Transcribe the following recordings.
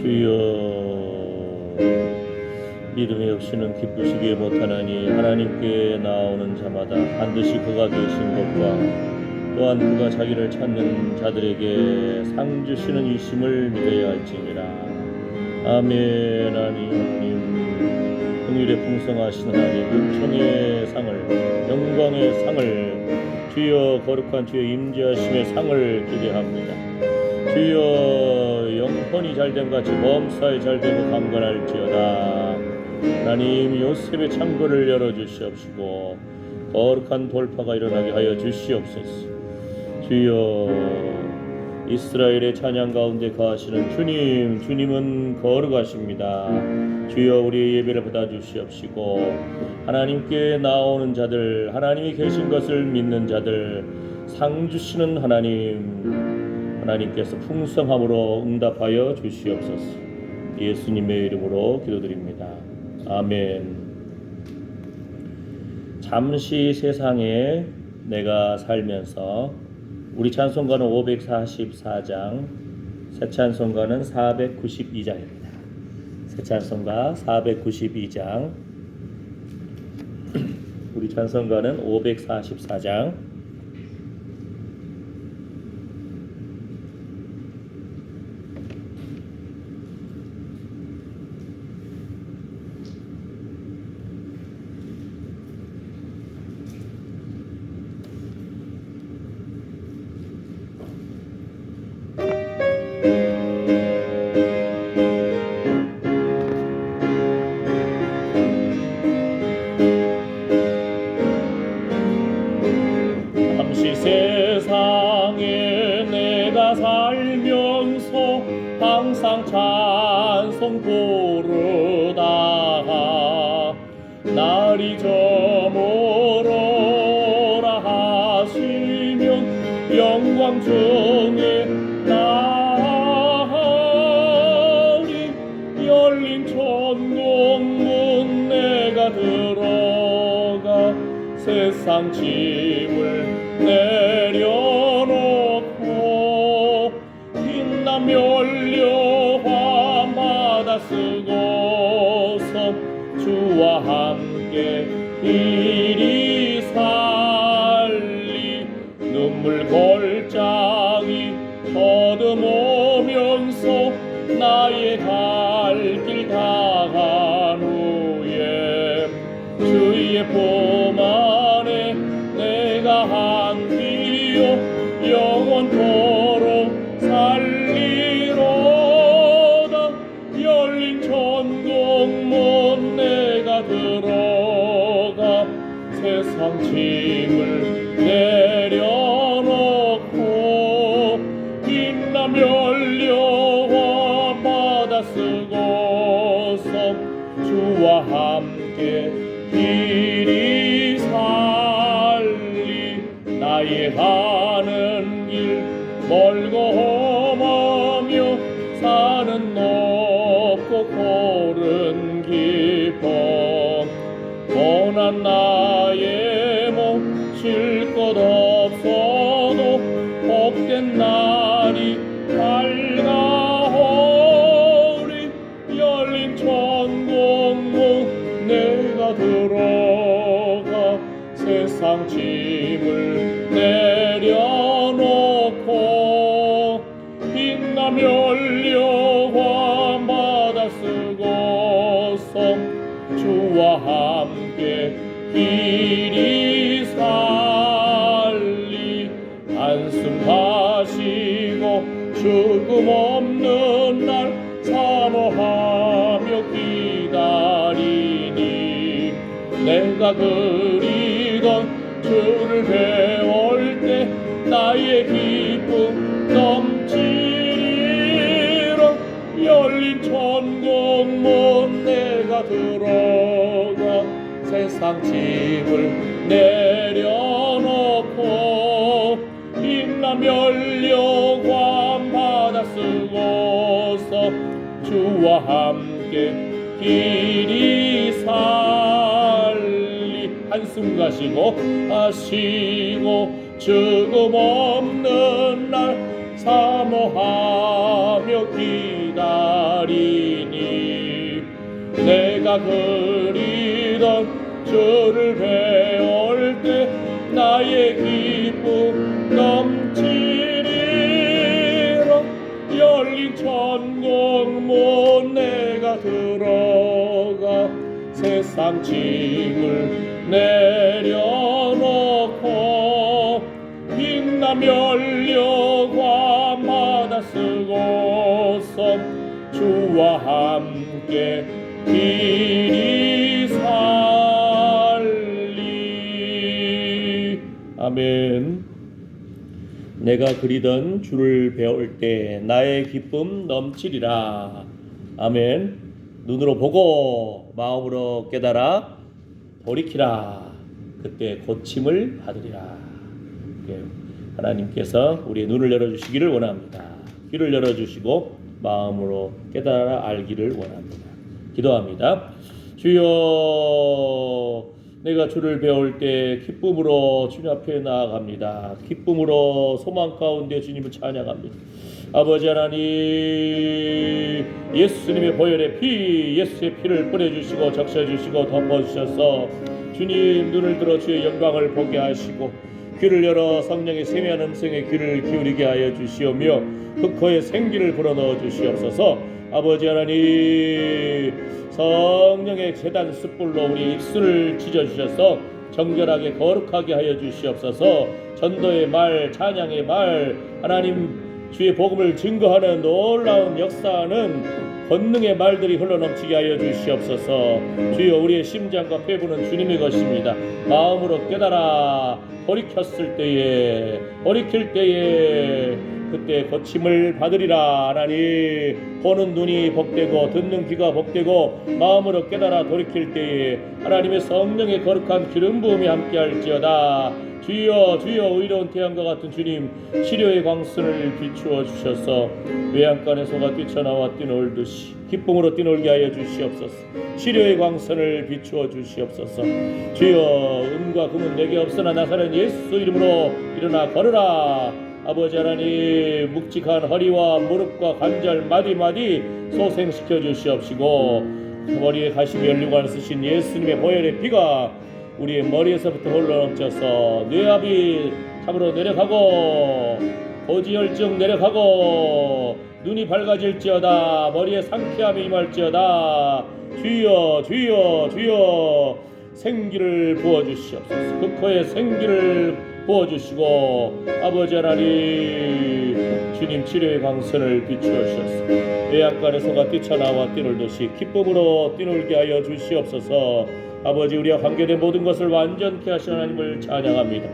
주여, 믿음이 없이는 기쁘시게 못하나니 하나님께 나오는 자마다 반드시 그가 되신 것과 또한 그가 자기를 찾는 자들에게 상 주시는 이심을 믿어야 할지니라. 아멘. 하나님, 긍휼에 풍성하신 하나님, 은총의 상을, 영광의 상을, 주여 거룩한 주의 임재하심의 상을 기대합니다. 주여 영혼이 잘됨 같이 범사에 잘되고 강건할지어다. 하나님, 요셉의 창고를 열어주시옵시고 거룩한 돌파가 일어나게 하여 주시옵소서. 주여, 이스라엘의 찬양 가운데 거하시는 주님, 주님은 거룩하십니다. 주여, 우리의 예배를 받아주시옵시고 하나님께 나오는 자들, 하나님이 계신 것을 믿는 자들, 상 주시는 하나님, 하나님께서 풍성함으로 응답하여 주시옵소서. 예수님의 이름으로 기도드립니다. 아멘. 잠시 세상에 내가 살면서, 우리 찬송가는 544장, 새 찬송가는 492장입니다. 새 찬송가 492장, 우리 찬송가는 544장. 세상에 내가 살면서 항상 찬송 부르다가 날이 저물어라 하시면 영광 중에 나리 열린 천국문 내가 들어가 세상 짐을 내려놓고 빛나며 열려와 마다 쓰고서 주와 함께 이리 살리 눈물 골짜기 더듬으면서 나의 갈 길 다간 후에 주의 품 안에 내가 함께요 영원토록 살리로다. 열린 천국문 내가 들어가 세상 짐을 내려놓고 빛나며 열려와 바다 쓰고서 주와 함께 길이 살리 나의 가는 길 멀고 험하며 산은 높고 골은 깊어 고난 나의 몸 쉴 것 없어도 복된 날이 밝아오리. 열린 천국문 내가 들어가 세상 짐을 내려놓고 빛나며 열려와 바다 쓰고서 주와 함께 길이 살리 안심하시고 죽음 없는 날 사모하며 기다리니 내가 그리던 주를 배울 때 나의 기쁨 넘치리라. 열린 천국문 내가 들어가 세상 짐을 내려놓고 빛나며 열려와 바다 쓰고서 주와 함께 길이 살리 한숨 가시고 죽음 없는 날 사모하며 기다리니 내가 그리던 주를 배울 때 나의 기쁨 넘치리라. 열린 천국문 내가 들어가 세상 짐을 내려놓고 빛나 면류관 받아 쓰고서 주와 함께 길이 살리. 아멘. 내가 그리던 주를 배울 때 나의 기쁨 넘치리라. 아멘. 눈으로 보고 마음으로 깨달아 돌이키라. 그때 고침을 받으리라. 하나님께서 우리의 눈을 열어주시기를 원합니다. 귀를 열어주시고 마음으로 깨달아 알기를 원합니다. 기도합니다. 주여, 내가 주를 배울 때 기쁨으로 주님 앞에 나아갑니다. 기쁨으로 소망 가운데 주님을 찬양합니다. 아버지 하나님, 예수님의 보혈의 피, 예수의 피를 뿌려주시고 적셔주시고 덮어주셔서 주님 눈을 들어 주의 영광을 보게 하시고 귀를 열어 성령의 세미한 음성에 귀를 기울이게 하여 주시오며 흑호의 생기를 불어넣어 주시옵소서. 아버지 하나님, 성령의 재단 숯불로 우리 입술을 찢어주셔서 정결하게 거룩하게 하여 주시옵소서. 전도의 말, 찬양의 말, 하나님 주의 복음을 증거하는 놀라운 역사하는 권능의 말들이 흘러넘치게 하여 주시옵소서. 주여, 우리의 심장과 폐부는 주님의 것입니다. 마음으로 깨달아 돌이킬 때에 그때 고침을 받으리라. 하나님, 보는 눈이 복되고 듣는 귀가 복되고 마음으로 깨달아 돌이킬 때에 하나님의 성령의 거룩한 기름 부음이 함께할지어다. 주여, 주여, 의로운 태양과 같은 주님, 치료의 광선을 비추어 주셔서 외양간의 소가 뛰쳐나와 뛰놀듯이 기쁨으로 뛰놀게 하여 주시옵소서. 치료의 광선을 비추어 주시옵소서. 주여, 은과 금은 내게 없으나 나사렛 예수 이름으로 일어나 걸으라. 아버지 하나님, 묵직한 허리와 무릎과 관절 마디마디 소생시켜 주시옵시고 머리에 가시며 연류관 쓰신 예수님의 보혈의 피가 우리의 머리에서부터 흘러넘쳐서 뇌압이 참으로 내려가고 고지혈증 내려가고 눈이 밝아질지어다. 머리에 상쾌함이 임할지어다. 주여, 주여, 주여, 생기를 부어주시옵소서. 흑호의 생기를 부어주시고 아버지 하나님, 주님 치료의 광선을 비추어주셔서 외양간의 소가 뛰쳐나와 뛰놀듯이 기쁨으로 뛰놀게 하여 주시옵소서. 아버지, 우리와 관계된 모든 것을 완전케 하신 하나님을 찬양합니다.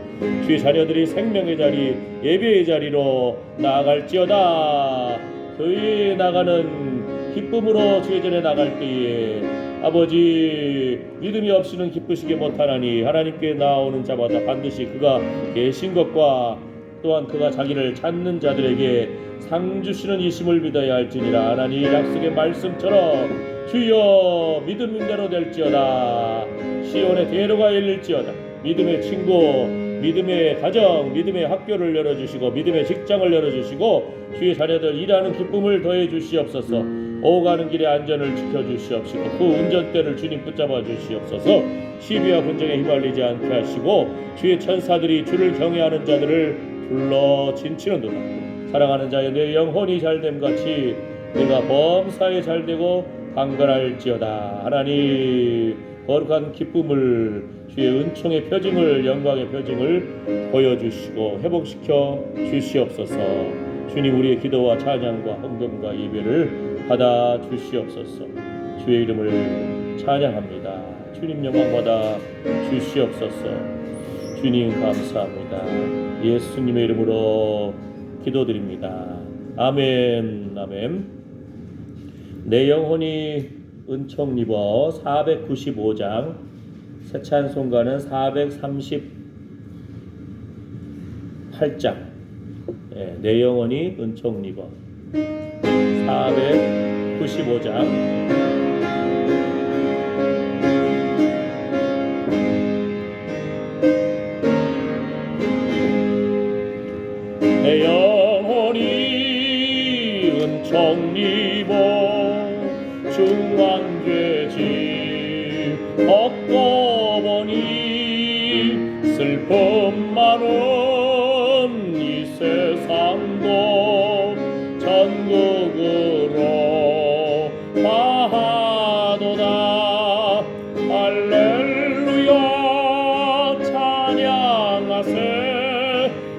주의 자녀들이 생명의 자리, 예배의 자리로 나아갈지어다. 교회에 나가는 기쁨으로 주의 전에 나갈 때에 아버지, 믿음이 없이는 기쁘시게 못하나니 하나님께 나오는 자마다 반드시 그가 계신 것과 또한 그가 자기를 찾는 자들에게 상 주시는 이심을 믿어야 할지니라. 하나님 약속의 말씀처럼 주여, 믿음대로 될지어다. 시온의 대로가 열릴지어다. 믿음의 친구, 믿음의 가정, 믿음의 학교를 열어주시고 믿음의 직장을 열어주시고 주의 자녀들 일하는 기쁨을 더해 주시옵소서. 오가는 길의 안전을 지켜주시옵시고 그 운전대를 주님 붙잡아 주시옵소서. 시비와 분쟁에 휘말리지 않게 하시고 주의 천사들이 주를 경외하는 자들을 불러 진치는도다. 사랑하는 자여, 내 영혼이 잘됨같이 내가 범사에 잘되고 강건할지어다. 하나님, 거룩한 기쁨을, 주의 은총의 표징을, 영광의 표징을 보여주시고 회복시켜 주시옵소서. 주님, 우리의 기도와 찬양과 헌금과 예배를 받아 주시옵소서. 주의 이름을 찬양합니다. 주님 영광 받아 주시옵소서. 주님 감사합니다. 예수님의 이름으로 기도드립니다. 아멘. 아멘. 내 영혼이 은총 입어 495장, 새 찬송가는 438장. 내 영혼이 은총 입어 495장. 내 영혼이 은총 입어 중환죄 얻고 보니 슬픔 많은 이 세상도 천국으로 가도다. 할렐루야 찬양하세.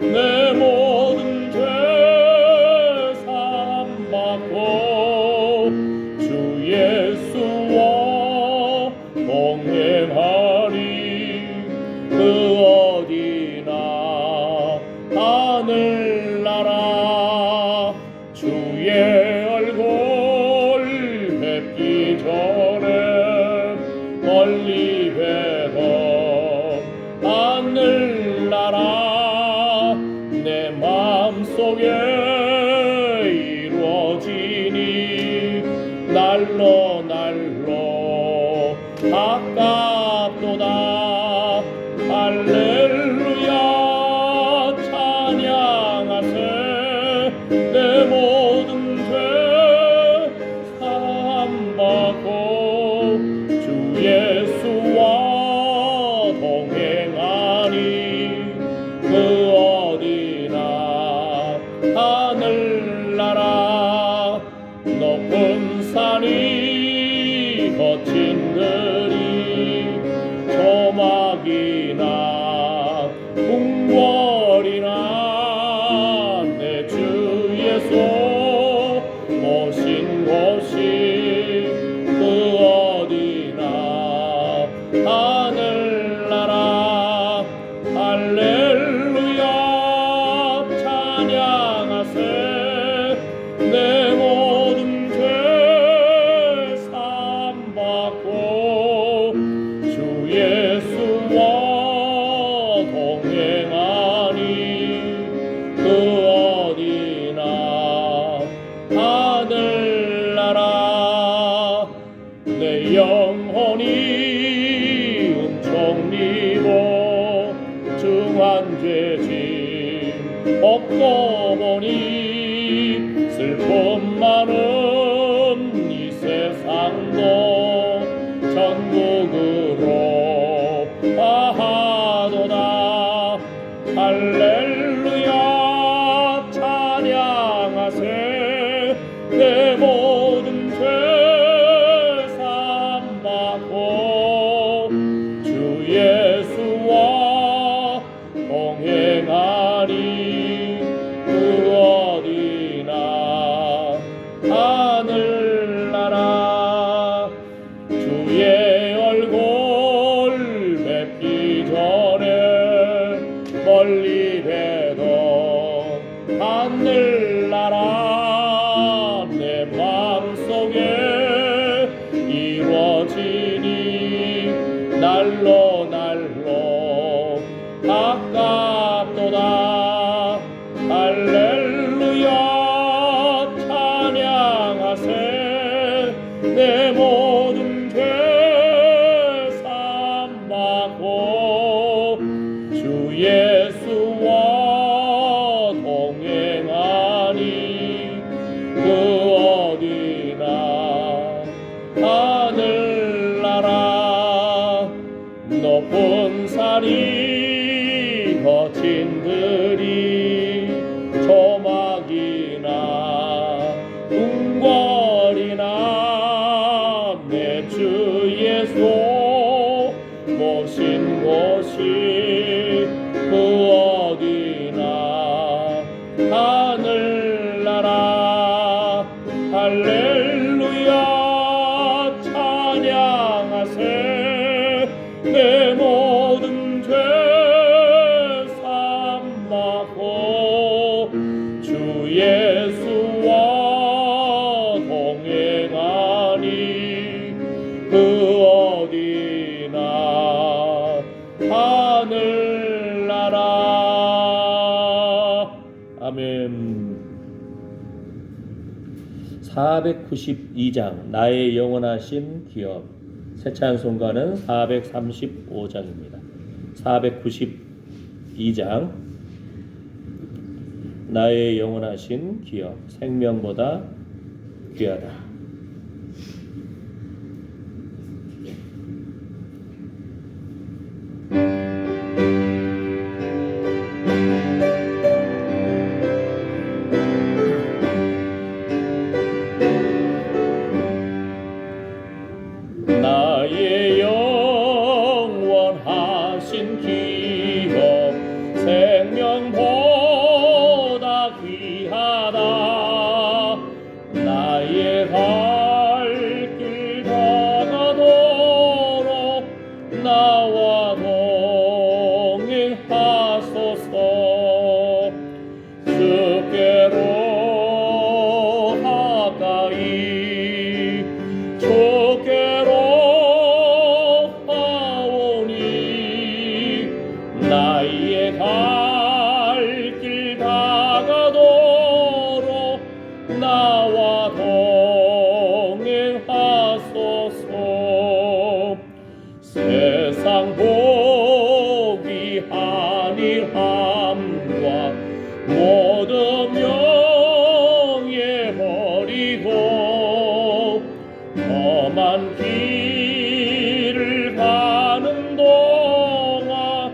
내 모든 죄 사함받고 주 예수와 동행하리. 그 어디나 하늘나라 주의 얼굴 뵙기 전에 멀리 뵈던 하늘나라 내 마음속에 이루어지니 날로 날로 가깝도다. 할렐루야 찬양하세. 내 모든 죄 사함받고 주 예수와 동행하니 그 어디나 하늘나라 높은 산이 거친 들이 조막이나 궁궐이나 내 주 예수 오신 곳이 그 어디나 하늘나라. 할렐루야 찬양하세. 내 모든 죄 사함받고 주 예수와 동행하니 그 어디나 하늘나라. 내 영혼이 은총리고 중한 죄짐 얻고 보니 슬픔 많은 이 세상도 천국으로 가도다. 할렐루야 찬양하세. 내 모든 죄 사함받고 주 예수와 동행하니 그 어디나 하늘나라 주의 얼굴 뵙기 전에 멀리 뵈던 하늘나라 내 마음속에 이루어지니 날로 날로 가깝도다. 할렐루야 찬양하세. 내 모든 죄 사함받고 주 예수와 동행하니 그 어디나 하늘나라 높은 산이 거친 들이 조막이나 궁궐이나 내 주 예수 모신 곳이 그 어디나 하늘나라. 할렐루야 찬양하세. 내 모든 죄 사함받고 주 예수와 동행하니 그 어디나 하늘나라. 아멘. 492장 나의 영원하신 기업. 새 찬송가는 435장입니다. 492장 나의 영원하신 기업. 생명보다 귀하다. 나와 동행하소서. 세상 보기 아니함과 모든 명예 버리고 험한 길을 가는 동안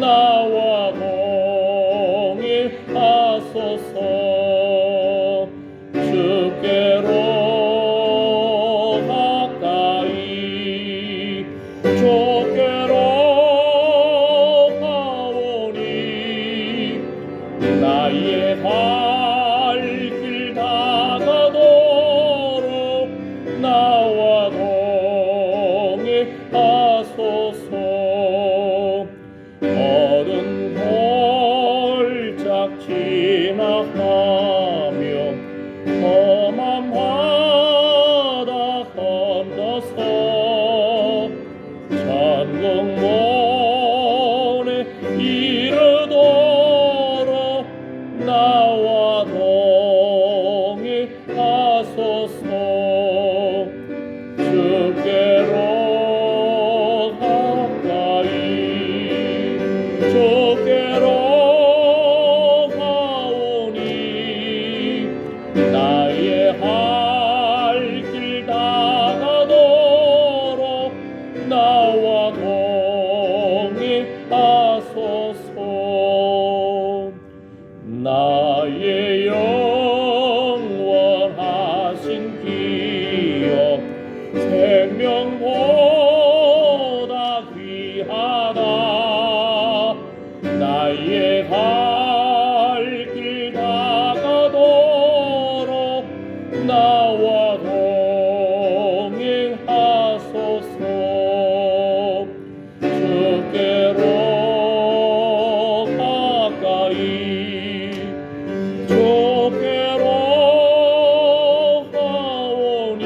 나와 동행하소서. 주께로 가까이 주께로 가오니 나의 갈 길 다가도록 나와 동행하소서. 어른 골짝 지나가며 험한 바다 건너서 천국문에 이르도록 나와 동행하소서. 주께로 가까이 주께로 가오니 나의 할 길 다가도록 나와 동행하소서. 나의 영원하신 기업 생명보다 귀하다. 나의 갈 길 다가도록 나와 동행하소서. 주께로 가까이 주께로 가오니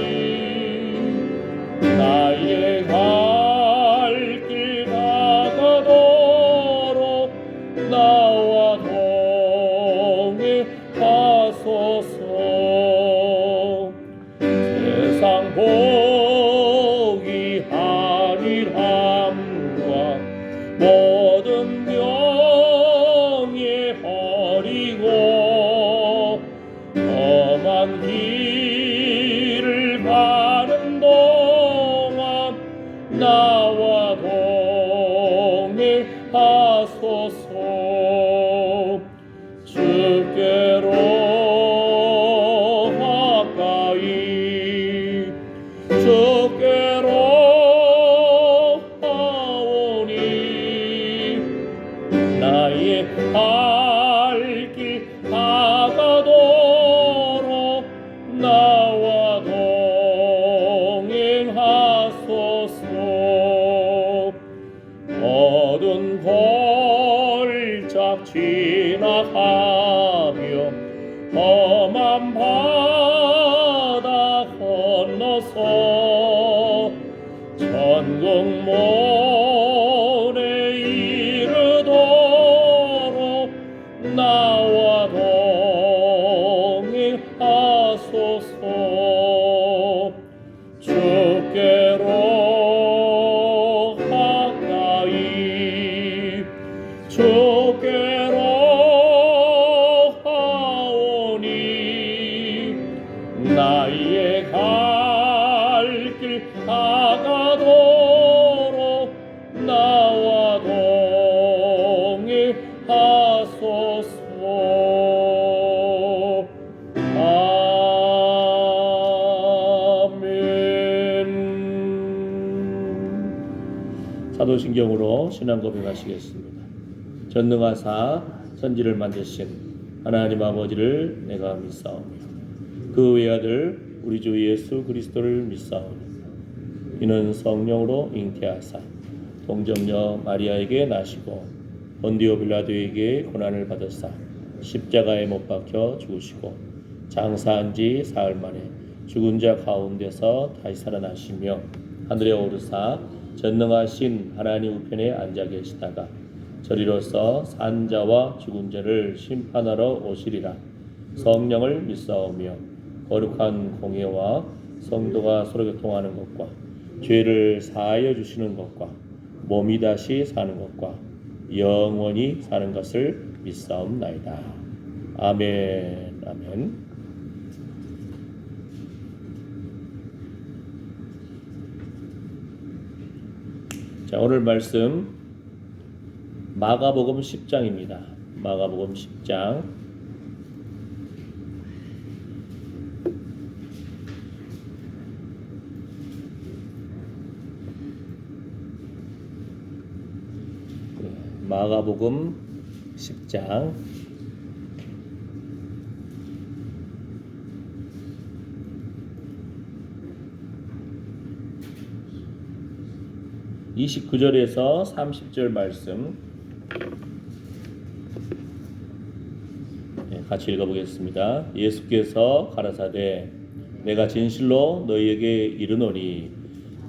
나의 갈 길 다가도록 나와 동행하소서. 세상 복이 아니함과 모든 명예 버리고 험한 길을 가는 동안 나와 동행하소서. 주께로 가까이 주께로 가오니 나의 갈 길 다가도록 나와 동행하소서. 어두운 골짝 지나가며 험한 바다 건너서 천국문에 이르도록 나와 동행하소서. 주께로 가까이 주께로 가오니 나의 갈 길 다가도록 나와 동행하소서. 아멘. 사도신경으로 신앙 고백하시겠습니다. 전능하사 천지를 만드신 하나님 아버지를 내가 믿사오며 그 외아들 우리 주 예수 그리스도를 믿사오니 이는 성령으로 잉태하사 동정녀 마리아에게 나시고 본디오 빌라도에게 고난을 받으사 십자가에 못 박혀 죽으시고 장사한 지 사흘 만에 죽은 자 가운데서 다시 살아나시며 하늘에 오르사 전능하신 하나님 우편에 앉아 계시다가 저리로서 산자와 죽은 자를 심판하러 오시리라. 성령을 믿사오며 거룩한 공예와 성도가 서로 교통하는 것과 죄를 사하여 주시는 것과 몸이 다시 사는 것과 영원히 사는 것을 믿사옵나이다. 아멘. 아멘. 자, 오늘 말씀 마가복음 10장입니다. 마가복음 10장 마가복음 10장 29절에서 30절 말씀 같이 읽어보겠습니다. 예수께서 가라사대 내가 진실로 너희에게 이르노니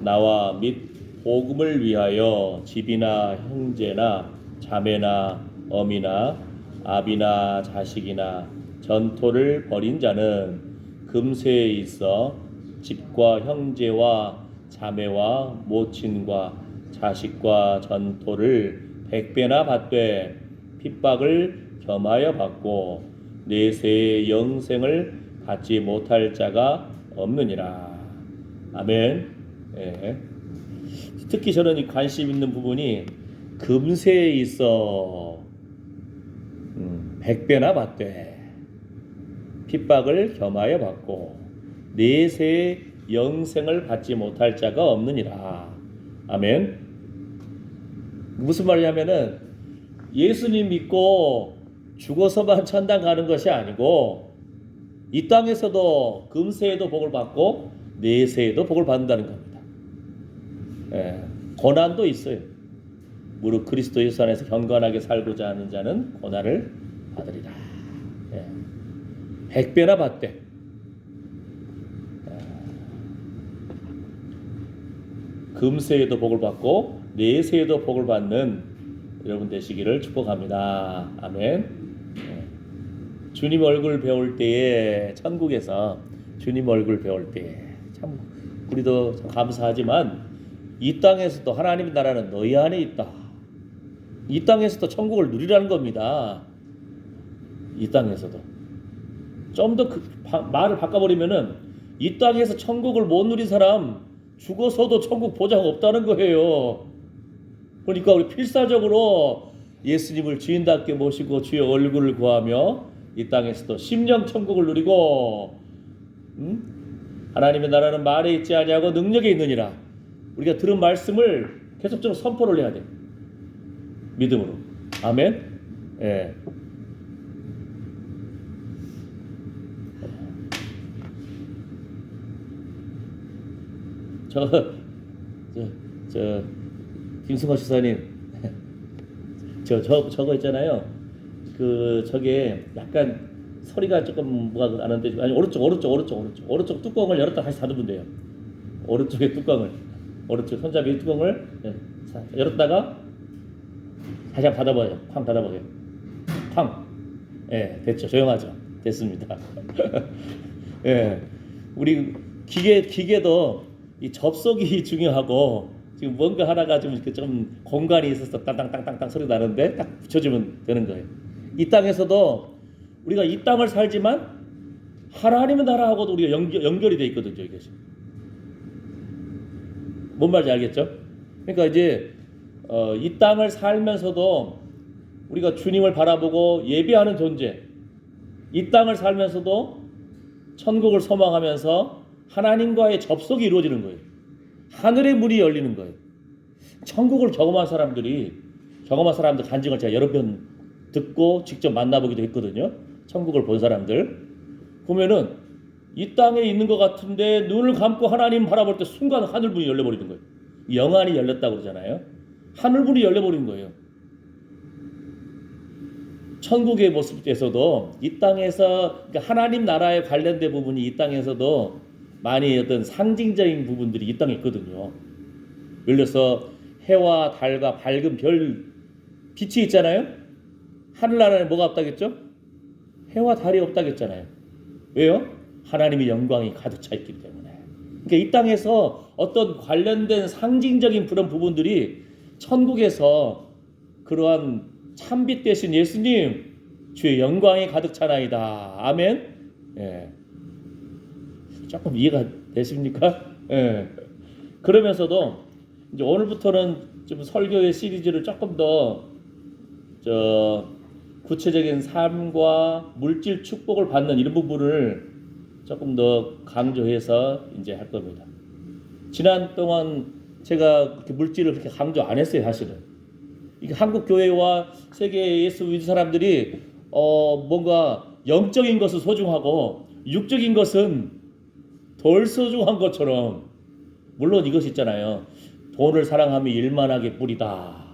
나와 및 복음을 위하여 집이나 형제나 자매나 어미나 아비나 자식이나 전토를 벌인 자는 금세에 있어 집과 형제와 자매와 모친과 자식과 전토를 100배나 받되 핍박을 겸하여 받고 내세의 영생을 받지 못할 자가 없느니라. 아멘. 예. 특히 저는 관심 있는 부분이 금세에 있어 100배나 받되 핍박을 겸하여 받고 내세의 영생을 받지 못할 자가 없느니라. 아멘. 무슨 말이냐면은 예수님 믿고 죽어서만 천당 가는 것이 아니고 이 땅에서도 금세에도 복을 받고 내세에도 복을 받는다는 겁니다. 예, 고난도 있어요. 무릇 그리스도 예수 안에서 경건하게 살고자 하는 자는 고난을 받으리라. 예, 100배나 받되 금세에도 복을 받고 내세에도 복을 받는 여러분 되시기를 축복합니다. 아멘. 주님 얼굴 배울 때에 천국에서 주님 얼굴 배울 때에 참 우리도 참 감사하지만 이 땅에서도 하나님의 나라는 너희 안에 있다. 이 땅에서도 천국을 누리라는 겁니다. 이 땅에서도 좀 더 말을 바꿔버리면은 이 땅에서 천국을 못 누린 사람 죽어서도 천국 보장 없다는 거예요. 그러니까 우리 필사적으로 예수님을 주인답게 모시고 주의 얼굴을 구하며 이 땅에서도 심령 천국을 누리고 하나님의 나라는 말에 있지 아니하고 능력에 있느니라. 우리가 들은 말씀을 계속적으로 선포를 해야 돼. 믿음으로. 아멘. 예. 김승호 지사님, 저거 있잖아요. 저게 약간 소리가 조금 뭐가 안 하는데, 아니 오른쪽 뚜껑을 열었다 다시 닫으면 돼요. 오른쪽에 뚜껑을, 오른쪽 손잡이 뚜껑을 열었다가 다시 한번 닫아봐요. 쾅 닫아봐요. 쾅. 예, 됐죠. 조용하죠. 됐습니다. 예, 우리 기계도 이 접속이 중요하고 지금 뭔가 하나가 좀 공간이 있어서 땅땅땅땅땅 소리 나는데 딱 붙여주면 되는 거예요. 이 땅에서도 우리가 이 땅을 살지만 하나님의 나라하고도 우리가 연결이 돼 있거든요. 이것이 뭔 말인지 알겠죠? 그러니까 이제 이 땅을 살면서도 우리가 주님을 바라보고 예배하는 존재, 이 땅을 살면서도 천국을 소망하면서 하나님과의 접속이 이루어지는 거예요. 하늘의 문이 열리는 거예요. 천국을 경험한 사람들 간증을 제가 여러 번 듣고 직접 만나보기도 했거든요. 천국을 본 사람들 보면은 이 땅에 있는 것 같은데 눈을 감고 하나님 바라볼 때 순간 하늘 문이 열려버리는 거예요. 영안이 열렸다고 그러잖아요. 하늘 문이 열려버린 거예요. 천국의 모습에서도 이 땅에서 그러니까 하나님 나라에 관련된 부분이 이 땅에서도 많이 어떤 상징적인 부분들이 이 땅에 있거든요. 예를 들어서 해와 달과 밝은 별 빛이 있잖아요. 하늘나라에 뭐가 없다겠죠? 해와 달이 없다겠잖아요. 왜요? 하나님의 영광이 가득 차 있기 때문에. 그러니까 이 땅에서 어떤 관련된 상징적인 그런 부분들이 천국에서 그러한 참빛 되신 예수님 주의 영광이 가득 차나이다. 아멘. 예. 조금 이해가 되십니까? 예. 그러면서도 이제 오늘부터는 좀 설교의 시리즈를 조금 더 구체적인 삶과 물질 축복을 받는 이런 부분을 조금 더 강조해서 이제 할 겁니다. 지난 동안 제가 그렇게 물질을 그렇게 강조 안 했어요, 사실은. 이게 한국 교회와 세계 예수 믿는 사람들이 뭔가 영적인 것은 소중하고 육적인 것은 덜 소중한 것처럼, 물론 이것이 있잖아요. 돈을 사랑하며 일만하게 뿌리다.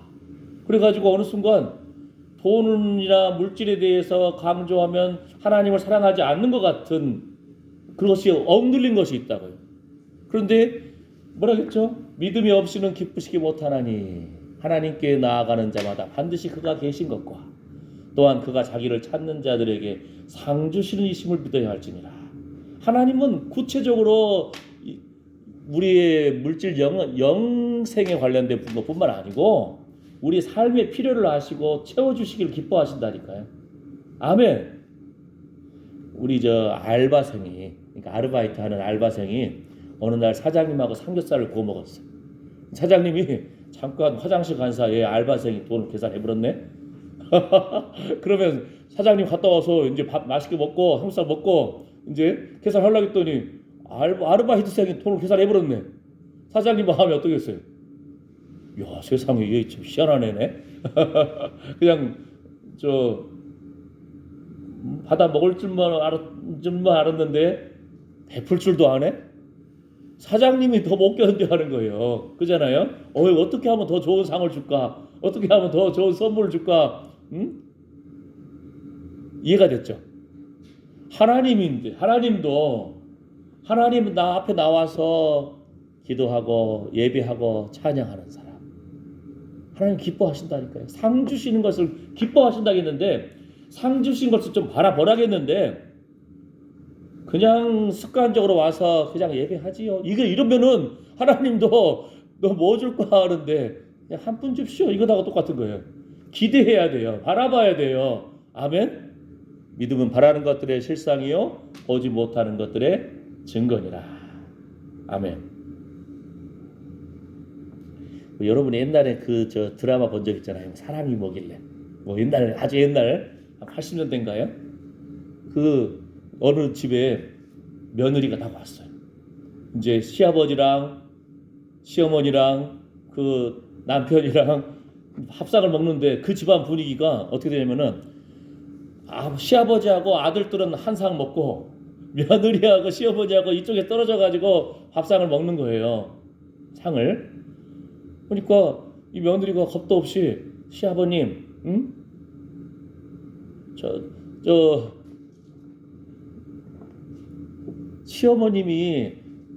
그래가지고 어느 순간 돈이나 물질에 대해서 강조하면 하나님을 사랑하지 않는 것 같은 그것이 억눌린 것이 있다고요. 그런데 뭐라겠죠? 믿음이 없이는 기쁘시기 못하나니 하나님께 나아가는 자마다 반드시 그가 계신 것과 또한 그가 자기를 찾는 자들에게 상 주시는 이심을 믿어야 할지니라. 하나님은 구체적으로 우리의 물질 영생에 관련된 것뿐만 아니고 우리 삶의 필요를 아시고 채워주시기를 기뻐하신다니까요. 아멘. 우리 알바생이, 그러니까 아르바이트 하는 알바생이 어느 날 사장님하고 삼겹살을 구워 먹었어. 사장님이 잠깐 화장실 간 사이에 알바생이 돈을 계산해버렸네. 그러면 사장님 갔다 와서 이제 밥 맛있게 먹고 삼겹살 먹고 이제 계산하려고 했더니 아르바이트생이 돈을 계산해버렸네. 사장님 마음이 어떠겠어요? 야, 세상에 이게 참 희한한 애네. 그냥 받아 먹을 줄만 알았는데 베풀 줄도 안 해? 사장님이 더 못 견뎌하는 거예요. 그잖아요. 어떻게 하면 더 좋은 상을 줄까? 어떻게 하면 더 좋은 선물을 줄까? 응? 이해가 됐죠? 하나님도 하나님 나 앞에 나와서 기도하고 예배하고 찬양하는 사람, 하나님 기뻐하신다니까요. 상 주시는 것을 기뻐하신다겠는데, 상 주신 것을 좀 바라보라겠는데 그냥 습관적으로 와서 그냥 예배하지요. 이러면은 하나님도 너 뭐 줄까 하는데 그냥 한 푼 줍시오. 이거하고 똑같은 거예요. 기대해야 돼요. 바라봐야 돼요. 아멘. 믿음은 바라는 것들의 실상이요 보지 못하는 것들의 증거니라. 아멘. 여러분이 옛날에 드라마 본 적 있잖아요. 사랑이 뭐길래. 옛날, 아주 옛날 한 80년대인가요? 어느 집에 며느리가 다 왔어요. 이제 시아버지랑 시어머니랑 남편이랑 합상을 먹는데 그 집안 분위기가 어떻게 되냐면은 시아버지하고 아들들은 한 상 먹고 며느리하고 시어머니하고 이쪽에 떨어져 가지고 밥상을 먹는 거예요. 상을. 그러니까 이 며느리가 겁도 없이 시아버님, 응?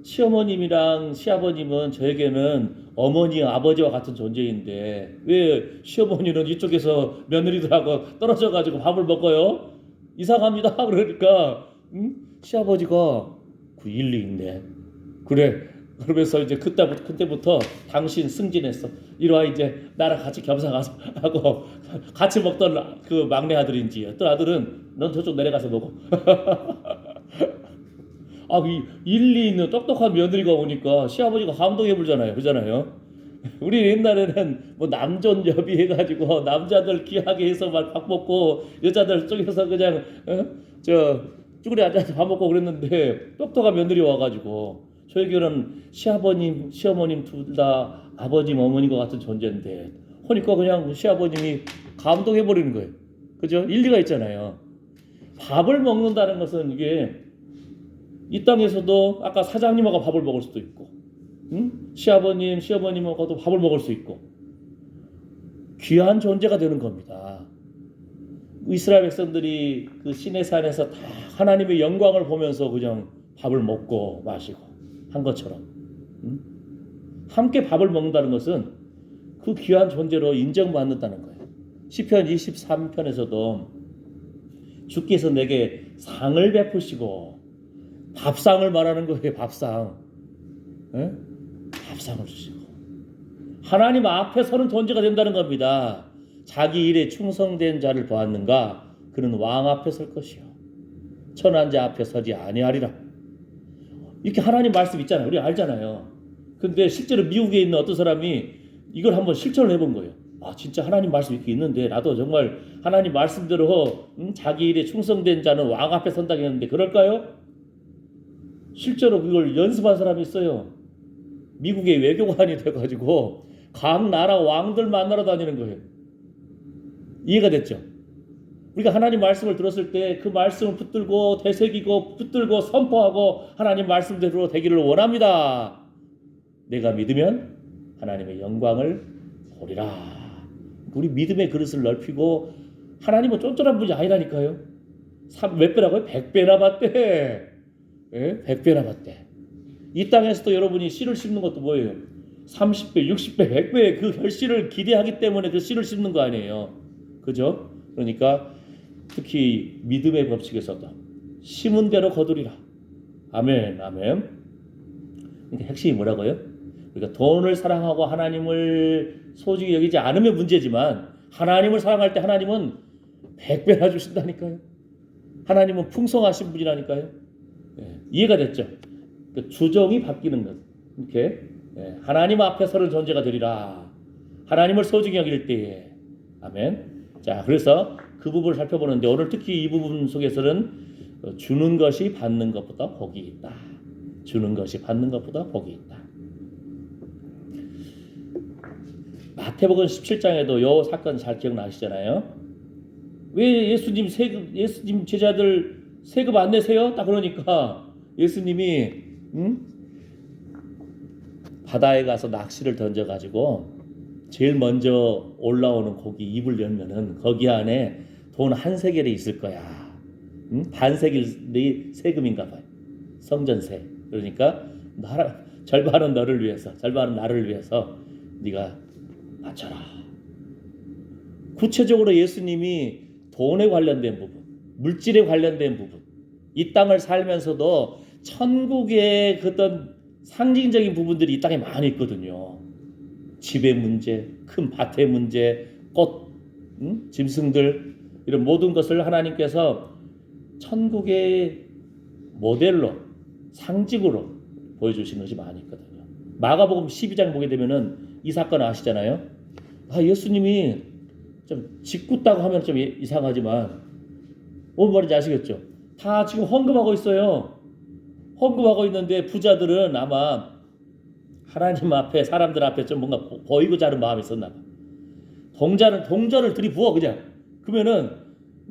시어머님이랑 시아버님은 저에게는 어머니, 아버지와 같은 존재인데 왜 시어머니는 이쪽에서 며느리들하고 떨어져가지고 밥을 먹어요? 이상합니다. 그러니까 시아버지가 그 일리 있네. 그래. 그러면서 이제 그때부터 당신 승진했어. 이리와 이제 나랑 같이 겸상하고 같이 먹던 그 막내 아들인지 어떤 아들은 넌 저쪽 내려가서 먹어. 이 일리 있는 똑똑한 며느리가 오니까 시아버지가 감동해 불잖아요. 그잖아요. 우리 옛날에는 남존여비 해가지고 남자들 귀하게 해서 막 밥 먹고 여자들 쪽에서 그냥 쭈그리 앉아서 밥 먹고 그랬는데 똑똑한 며느리 와가지고 저에게는 시아버님, 시어머님 둘 다 아버님, 어머님과 같은 존재인데 그러니까 그냥 시아버님이 감동해 버리는 거예요. 그죠? 일리가 있잖아요. 밥을 먹는다는 것은 이게 이 땅에서도 아까 사장님하고 밥을 먹을 수도 있고, 시아버님, 시어머님하고도 밥을 먹을 수 있고, 귀한 존재가 되는 겁니다. 이스라엘 백성들이 그 시내산에서 다 하나님의 영광을 보면서 그냥 밥을 먹고 마시고 한 것처럼, 함께 밥을 먹는다는 것은 그 귀한 존재로 인정받는다는 거예요. 시편 23편에서도 주께서 내게 상을 베푸시고 밥상을 말하는 거예요. 밥상. 예? 밥상을 주시고 하나님 앞에 서는 존재가 된다는 겁니다. 자기 일에 충성된 자를 보았는가? 그는 왕 앞에 설 것이요 천한 자 앞에 서지 아니하리라. 이렇게 하나님 말씀 있잖아요. 우리 알잖아요. 근데 실제로 미국에 있는 어떤 사람이 이걸 한번 실천을 해본 거예요. 아, 진짜 하나님 말씀 이렇게 있는데 나도 정말 하나님 말씀대로 자기 일에 충성된 자는 왕 앞에 선다고 했는데 그럴까요? 실제로 그걸 연습한 사람이 있어요. 미국의 외교관이 돼가지고 각 나라 왕들 만나러 다니는 거예요. 이해가 됐죠? 우리가 하나님 말씀을 들었을 때 그 말씀을 붙들고 되새기고 붙들고 선포하고 하나님 말씀대로 되기를 원합니다. 내가 믿으면 하나님의 영광을 보리라. 우리 믿음의 그릇을 넓히고 하나님은 쫀쫀한 분이 아니라니까요. 몇 배라고요? 100배나 받대. 예? 100배나 받대. 이 땅에서도 여러분이 씨를 심는 것도 뭐예요? 30배, 60배, 100배의 그 결실을 기대하기 때문에 그 씨를 심는 거 아니에요. 그죠? 그러니까 특히 믿음의 법칙에서도 심은 대로 거두리라. 아멘, 아멘. 그러니까 핵심이 뭐라고요? 그러니까 돈을 사랑하고 하나님을 소중히 여기지 않으면 문제지만 하나님을 사랑할 때 하나님은 100배나 주신다니까요. 하나님은 풍성하신 분이라니까요. 예, 이해가 됐죠? 그러니까 주정이 바뀌는 것. 이렇게 하나님 앞에 서는 존재가 되리라. 하나님을 소중히 여길 때에. 아멘. 자, 그래서 그 부분을 살펴보는데 오늘 특히 이 부분 속에서는 주는 것이 받는 것보다 복이 있다. 주는 것이 받는 것보다 복이 있다. 마태복음 17장에도 요 사건 잘 기억나시잖아요. 왜 예수님 제자들 세금 안 내세요? 딱 그러니까 예수님이 바다에 가서 낚시를 던져가지고 제일 먼저 올라오는 고기 입을 열면은 거기 안에 돈 한 세겔이 있을 거야. 반세겔이 세금인가 봐요. 성전세. 그러니까 절반은 너를 위해서, 절반은 나를 위해서 네가 바쳐라. 구체적으로 예수님이 돈에 관련된 부분, 물질에 관련된 부분, 이 땅을 살면서도 천국의 어떤 상징적인 부분들이 이 땅에 많이 있거든요. 집의 문제, 큰 밭의 문제, 꽃, 짐승들 이런 모든 것을 하나님께서 천국의 모델로 상징으로 보여주시는 것이 많이 있거든요. 마가복음 12장 보게 되면은 이 사건 아시잖아요. 예수님이 좀 짓궂다고 하면 좀 이상하지만 뭔 말인지 아시겠죠? 다 지금 헌금하고 있어요. 헌금하고 있는데 부자들은 아마 하나님 앞에 사람들 앞에 좀 뭔가 보이고자 하는 마음이 있었나 봐. 동전을 들이부어 그냥. 그러면은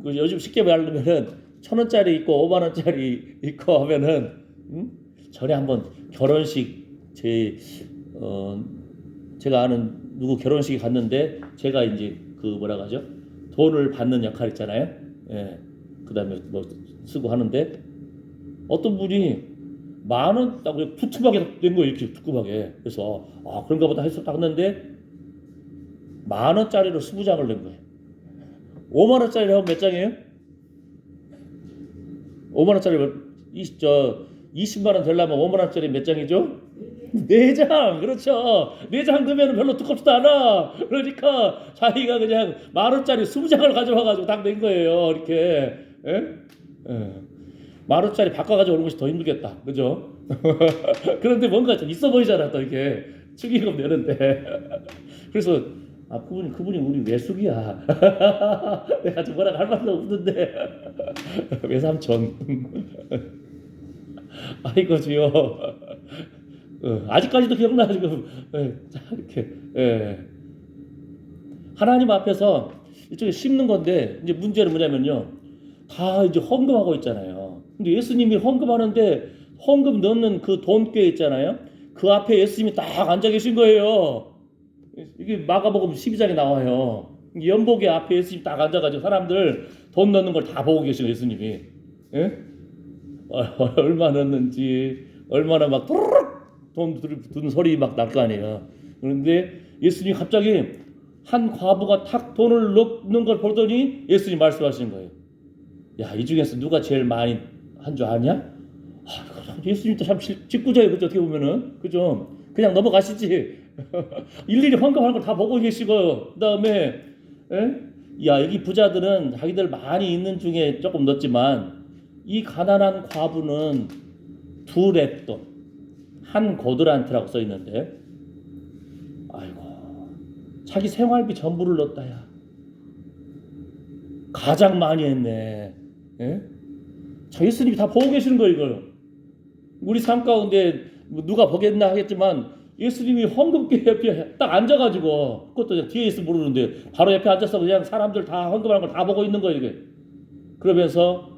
요즘 쉽게 말하면은 1,000원짜리 있고 5만원짜리 있고 하면은 전에 한번 결혼식 제가 아는 누구 결혼식에 갔는데 제가 이제 그 뭐라 하죠? 돈을 받는 역할 있잖아요. 예. 그다음에 뭐 쓰고 하는데 어떤 분이 10,000원 딱 두툼하게 된 거예요. 이렇게 두툼하게. 그래서 그런가 보다 해서 딱 했는데 10,000원짜리로 20장을 낸 거예요. 50,000원짜리로 하면 몇 장이에요? 50,000원짜리 20만 원 되려면 50,000원짜리 몇 장이죠? 4장. 그렇죠. 4장 넣으면 별로 두껍지도 않아. 그러니까 자기가 그냥 10,000원짜리 20장을 가져와가지고 딱 낸 거예요. 이렇게. 예? 10,000원짜리 바꿔가지고 오는 것이 더 힘들겠다. 그죠? 그런데 뭔가 좀 있어 보이잖아. 또 이렇게 축의금 내는데. 그래서 그분이 우리 외숙이야. 내가 좀 뭐라고 할 말도 없는데. 외삼촌. 아이고 주여. 아직까지도 기억나 지금. 자 이렇게. 하나님 앞에서 이쪽에 심는 건데 이제 문제는 뭐냐면요. 다 이제 헌금하고 있잖아요. 근데 예수님이 헌금하는데 헌금 넣는 그 돈꽤 있잖아요. 그 앞에 예수님이 딱 앉아 계신 거예요. 이게 마가복음 12장에 나와요. 연복의 앞에 예수님이 딱 앉아가지고 사람들 돈 넣는 걸 다 보고 계시는 예수님이. 예? 얼마 넣는지 얼마나 막 돈 드는 소리 막 날 거 아니에요. 그런데 예수님이 갑자기 한 과부가 탁 돈을 넣는 걸 보더니 예수님이 말씀하시는 거예요. 야, 이 중에서 누가 제일 많이 한 줄 아냐? 예수님도 참 직구져요. 그죠? 어떻게 보면은. 그죠? 그냥 넘어가시지. 일일이 헌금하는 걸 다 보고 계시고, 그 다음에, 야, 여기 부자들은 자기들 많이 있는 중에 조금 넣었지만, 이 가난한 과부는 2렙돈, 한 고드란트라고 써 있는데, 아이고, 자기 생활비 전부를 넣었다, 야. 가장 많이 했네. 예? 자, 예수님이 다 보고 계시는 거예요, 이걸. 우리 삶 가운데 누가 보겠나 하겠지만 예수님이 헌금기 옆에 딱 앉아가지고, 그것도 뒤에 있으면 모르는데 바로 옆에 앉아서 그냥 사람들 다 헌금하는 걸 다 보고 있는 거예요, 이게. 그러면서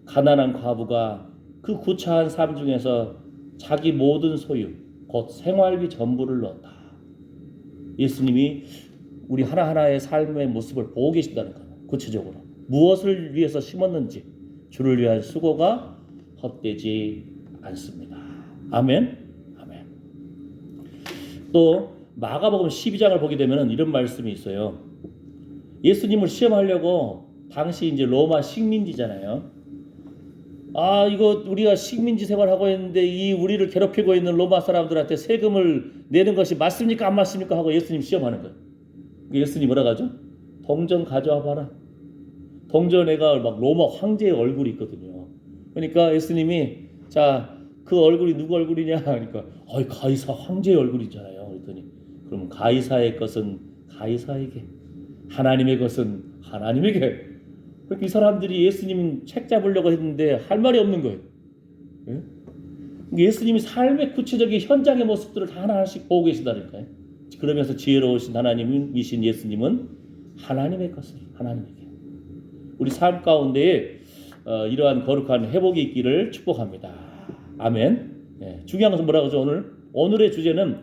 가난한 과부가 그 구차한 삶 중에서 자기 모든 소유, 곧 생활비 전부를 넣었다. 예수님이 우리 하나하나의 삶의 모습을 보고 계신다는 거예요. 구체적으로 무엇을 위해서 심었는지 주를 위한 수고가 헛되지 않습니다. 아멘. 아멘. 또 마가복음 12장을 보게 되면 이런 말씀이 있어요. 예수님을 시험하려고, 당시 이제 로마 식민지잖아요. 아, 이거 우리가 식민지 생활하고 있는데 이 우리를 괴롭히고 있는 로마 사람들한테 세금을 내는 것이 맞습니까 안 맞습니까 하고 예수님 시험하는 거예요. 예수님 뭐라고 하죠? 동전 가져와 봐라. 동전에가 막 로마 황제의 얼굴이 있거든요. 그러니까 예수님이, 자, 그 얼굴이 누구 얼굴이냐 하니까, 가이사 황제의 얼굴이잖아요. 그랬더니, 그러면 가이사의 것은 가이사에게, 하나님의 것은 하나님에게. 그러니까 이 사람들이 예수님 책 잡으려고 했는데 할 말이 없는 거예요. 예? 예수님이 삶의 구체적인 현장의 모습들을 다 하나씩 보고 계시다니까요. 그러면서 지혜로우신 하나님이신 예수님은 하나님의 것을 하나님에게, 우리 삶 가운데에 이러한 거룩한 회복이 있기를 축복합니다. 아멘. 예, 중요한 것은 뭐라고 하죠? 오늘의 주제는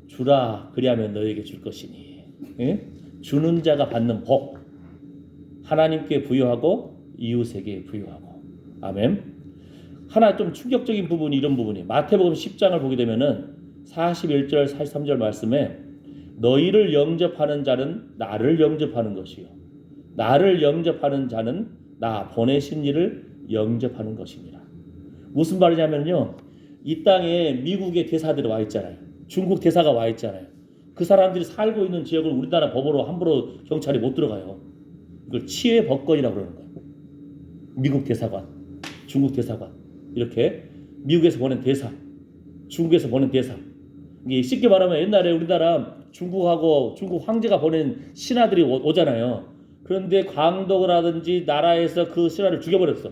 주라 그리하면 너에게 줄 것이니. 예? 주는 자가 받는 복, 하나님께 부여하고 이웃에게 부여하고. 아멘. 하나 좀 충격적인 부분이 이런 부분이, 마태복음 10장을 보게 되면은 41절 43절 말씀에 너희를 영접하는 자는 나를 영접하는 것이요 나를 영접하는 자는 나 보내신 이를 영접하는 것입니다. 무슨 말이냐면요, 이 땅에 미국의 대사들이 와 있잖아요. 중국 대사가 와 있잖아요. 그 사람들이 살고 있는 지역을 우리나라 법으로 함부로 경찰이 못 들어가요. 이걸 치외 법권이라고 그러는 거예요. 미국 대사관, 중국 대사관, 이렇게 미국에서 보낸 대사, 중국에서 보낸 대사. 이게 쉽게 말하면 옛날에 우리나라 중국하고 중국 황제가 보낸 신하들이 오잖아요. 그런데 광독이라든지 나라에서 그 신하를 죽여버렸어.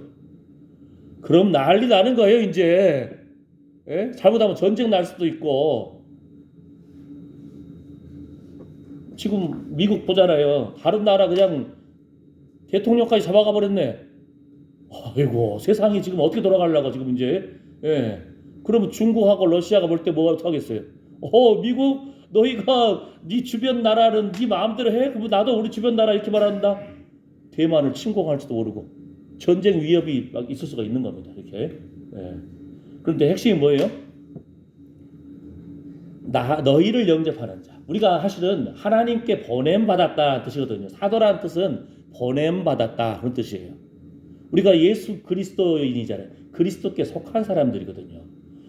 그럼 난리 나는 거예요, 이제. 예? 잘못하면 전쟁 날 수도 있고. 지금 미국 보잖아요. 다른 나라 그냥 대통령까지 잡아가 버렸네. 아이고, 세상이 지금 어떻게 돌아가려고 지금 이제. 예. 그러면 중국하고 러시아가 볼 때 뭐가 하겠어요? 미국, 너희가 네 주변 나라는 네 마음대로 해? 그럼 나도 우리 주변 나라 이렇게 말한다. 대만을 침공할지도 모르고 전쟁 위협이 막 있을 수가 있는 겁니다. 이렇게. 예. 그런데 핵심이 뭐예요? 너희를 영접하는 자. 우리가 사실은 하나님께 보냄받았다는 뜻이거든요. 사도라는 뜻은 보냄받았다 그런 뜻이에요. 우리가 예수 그리스도인이잖아요. 그리스도께 속한 사람들이거든요.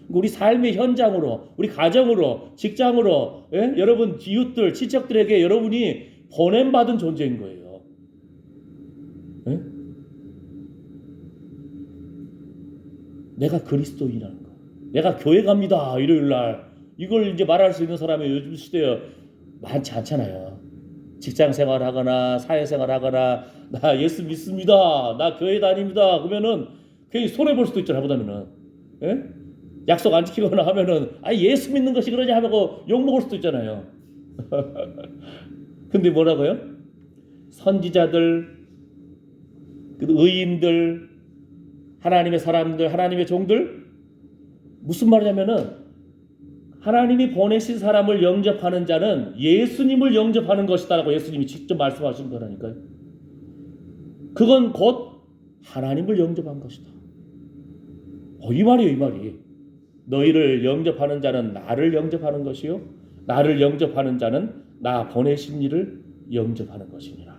우리 삶의 현장으로, 우리 가정으로, 직장으로, 예? 여러분 이웃들, 친척들에게 여러분이 보냄받은 존재인 거예요. 예? 내가 그리스도인이라는 거. 내가 교회 갑니다. 일요일 날. 이걸 이제 말할 수 있는 사람이 요즘 시대에 많지 않잖아요. 직장 생활하거나 사회생활 하거나 나 예수 믿습니다. 나 교회 다닙니다. 그러면은 괜히 손해 볼 수도 있잖아요. 보다면은. 예? 약속 안 지키거나 하면은 예수 믿는 것이 그러냐 하고 욕 먹을 수도 있잖아요. 근데 뭐라고요? 선지자들, 의인들, 하나님의 사람들, 하나님의 종들, 무슨 말이냐면은 하나님이 보내신 사람을 영접하는 자는 예수님을 영접하는 것이다라고 예수님이 직접 말씀하신 거라니까요. 그건 곧 하나님을 영접한 것이다. 이 말이에요, 이 말이. 너희를 영접하는 자는 나를 영접하는 것이요 나를 영접하는 자는 나 보내신 이를 영접하는 것이니라.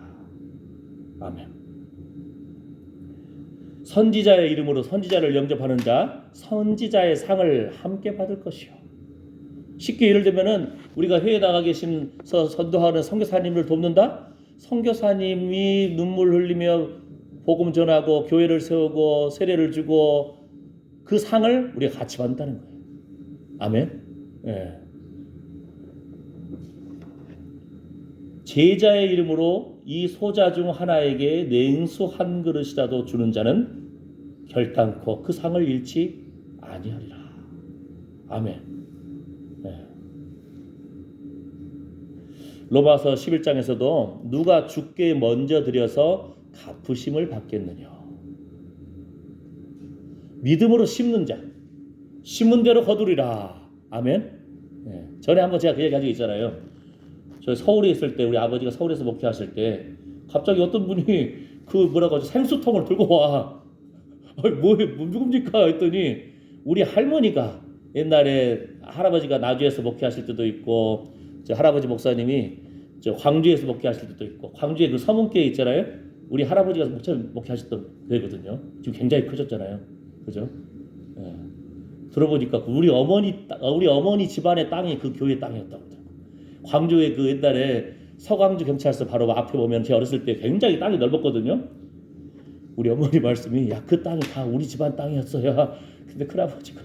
아멘. 선지자의 이름으로 선지자를 영접하는 자 선지자의 상을 함께 받을 것이요. 쉽게 예를 들면은 우리가 회에 나가 계신서 선도하는 선교사님을 돕는다. 선교사님이 눈물 흘리며 복음 전하고 교회를 세우고 세례를 주고 그 상을 우리가 같이 받는다는 거예요. 아멘. 예. 제자의 이름으로 이 소자 중 하나에게 냉수 한 그릇이라도 주는 자는 결단코 그 상을 잃지 아니하리라. 아멘. 네. 로마서 11장에서도 누가 주께 먼저 드려서 갚으심을 받겠느냐. 믿음으로 심는 자, 심은 대로 거두리라. 아멘. 네. 전에 한번 제가 그 얘기 가지고 있잖아요. 저 서울에 있을 때 우리 아버지가 서울에서 목회하실 때 갑자기 어떤 분이 그 뭐라고 하죠? 생수통을 들고 와. 누굽니까? 했더니 우리 할머니가 옛날에 할아버지가 나주에서 목회하실 때도 있고 저 할아버지 목사님이 저 광주에서 목회하실 때도 있고 광주에 그 서문교회 있잖아요. 우리 할아버지가 목회하셨던 교회거든요. 지금 굉장히 커졌잖아요. 그죠? 예. 들어보니까 우리 어머니 집안의 땅이 그 교회 땅이었다고. 광주에 그 옛날에 서광주 경찰서 바로 앞에 보면 제 어렸을 때 굉장히 땅이 넓었거든요. 우리 어머니 말씀이 야 그 땅이 다 우리 집안 땅이었어요. 근데 큰아버지가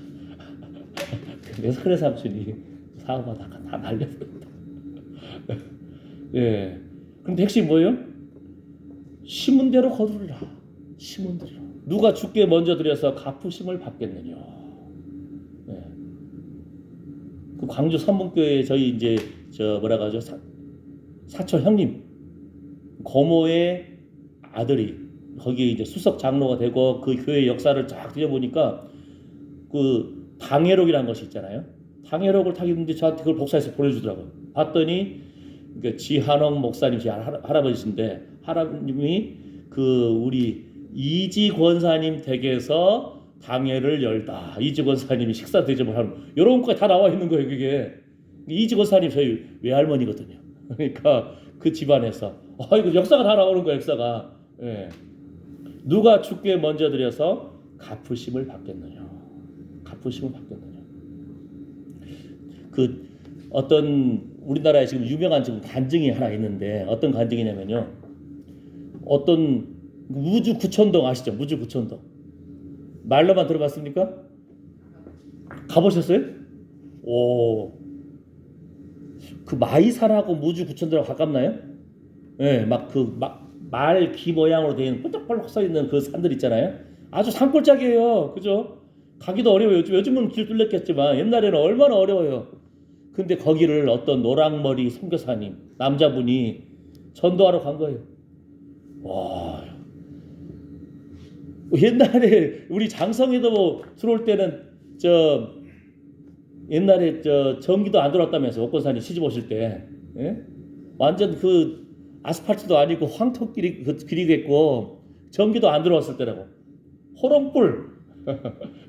그래서 큰 삼촌이 사업하다가 다 날려버렸다. 예. 그런데 핵심이 뭐예요? 심은 대로 거두리라. 심은 대로. 누가 주께 먼저 드려서 갚으심을 받겠느냐. 예. 그 광주 선문교회 저희 이제 저 뭐라고 하죠? 사촌 형님 고모의 아들이 거기에 이제 수석 장로가 되고 그 교회 역사를 쫙 들여보니까 그 당회록이라는 것이 있잖아요. 당회록을 타기는데 저한테 그걸 복사해서 보내주더라고요. 봤더니 그러니까 지한홍 목사님 제 할아버지신데 하나님이 그 우리 이지 권사님 댁에서 당회를 열다. 이지 권사님이 식사 대접을 하는 이런 것까지 다 나와 있는 거예요. 그게 이지 권사님 저희 외할머니거든요. 그러니까 그 집안에서 이거 역사가 다 나오는 거예요. 역사가. 예. 누가 주께 먼저 드려서 갚으심을 받겠느냐. 갚으심을 받겠느냐. 그 어떤 우리나라에 지금 유명한 지금 간증이 하나 있는데 어떤 간증이냐면요. 어떤 무주 구천동 아시죠? 무주 구천동. 말로만 들어봤습니까? 가보셨어요? 오. 그 마이산하고 무주 구천동하고 가깝나요? 예, 말 귀 모양으로 된 폴짝폴짝 서 있는 그 산들 있잖아요. 아주 산골짜기예요. 그죠? 가기도 어려워요. 요즘은 길 뚫렸겠지만 옛날에는 얼마나 어려워요. 근데 거기를 어떤 노랑머리 선교사님 남자분이 전도하러 간 거예요. 와. 옛날에 우리 장성에도 들어올 때는 옛날에 전기도 안 들어왔다면서 옥권산이 시집 오실 때. 예? 완전 그 아스팔트도 아니고 황토길이 길이겠고 전기도 안 들어왔을 때라고. 호롱불.